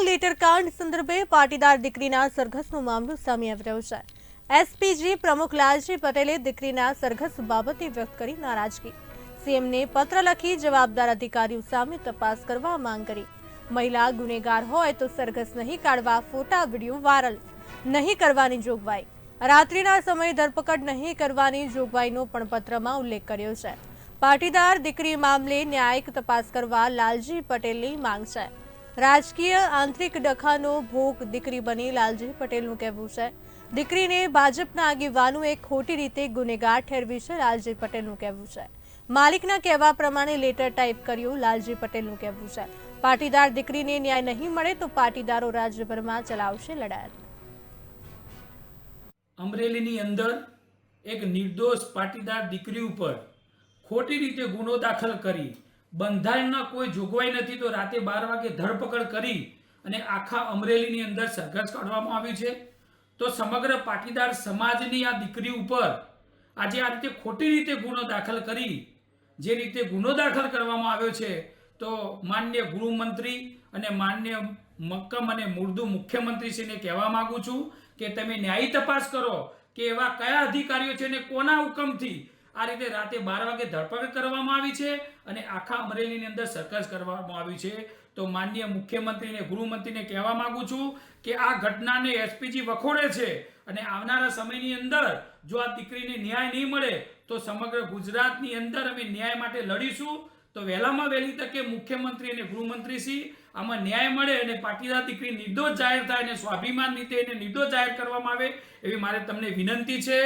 Letter કાંડ સંદર્ભે પાટીદાર દીકરીના સરઘસનો મામલો સામે આવી રહ્યો છે। એસપીજી પ્રમુખ લાલજી પટેલે દીકરીના સરઘસ બાબતે વ્યક્ત કરી નારાજગી। સીએમને પત્ર લખી જવાબદાર અધિકારીઓ સામે તપાસ કરવા માંગ કરી। મહિલા ગુનેગાર હોય તો સરઘસ નહીં કાઢવા, ફોટા વિડીયો વાયરલ નહીં કરવાની જોગવાઈ, રાત્રિના સમયે ધરપકડ નહીં કરવાની જોગવાઈનો પણ પત્રમાં ઉલ્લેખ કર્યો છે। પાટીદાર દીકરી મામલે ન્યાયિક તપાસ કરવા લાલજી પટેલની માંગ છે। રાજકીય આંતરિક ડખાનો ભોગ દીકરી બની લાલજી પટેલનું કહેવું છે। દીકરીને ભાજપના આગેવાનોએ ખોટી રીતે ગુનેગાર ઠેરવી છે, લાલજી પટેલનું કહેવું છે। માલિકના કહેવા પ્રમાણે લેટર ટાઈપ કર્યું, લાલજી પટેલનું કહેવું છે। પાટીદાર દીકરીને ન્યાય નહીં મળે તો પાટીદારો રાજ્યભરમાં ચલાવશે લડાયત। અમરેલીની અંદર એક નિર્દોષ પાટીદાર દીકરી ઉપર ખોટી રીતે ગુનો દાખલ કરી, બંધારણના કોઈ જોગવાઈ નથી તો રાતે 12 વાગે ધરપકડ કરી અને આખા અમરેલીની અંદર સરઘસ કાઢવામાં આવ્યું છે। તો સમગ્ર પાટીદાર સમાજની આ દીકરી ઉપર આજે આ રીતે ખોટી રીતે ગુનો દાખલ કરી, જે રીતે ગુનો દાખલ કરવામાં આવ્યો છે, તો માનનીય ગૃહમંત્રી અને માનનીય મક્કમ અને મુર્દુ મુખ્યમંત્રીશ્રીને કહેવા માંગુ છું કે તમે ન્યાયી તપાસ કરો કે એવા કયા અધિકારીઓ છે અને કોના હુકમથી આ રીતે રાતે 12 વાગે ધરપકડ કરવામાં આવી છે અને આખા અમરેલીની અંદર સરઘસ કરવામાં આવી છે। તો માનનીય મુખ્યમંત્રી અને ગૃહમંત્રીને કહેવા માંગુ છું કે આ ઘટનાને એસપીજી વખોડે છે અને આવનારા સમયની અંદર જો આ દીકરીને ન્યાય નહીં મળે તો સમગ્ર ગુજરાતની અંદર અમે ન્યાય માટે લડીશું। તો વહેલામાં વહેલી તકે મુખ્યમંત્રી અને ગૃહમંત્રીશ્રી આમાં ન્યાય મળે અને પાટીદાર દીકરી નિર્દોષ જાહેર થાય અને સ્વાભિમાન રીતે એને નિર્દોષ જાહેર કરવામાં આવે એવી મારે તમને વિનંતી છે।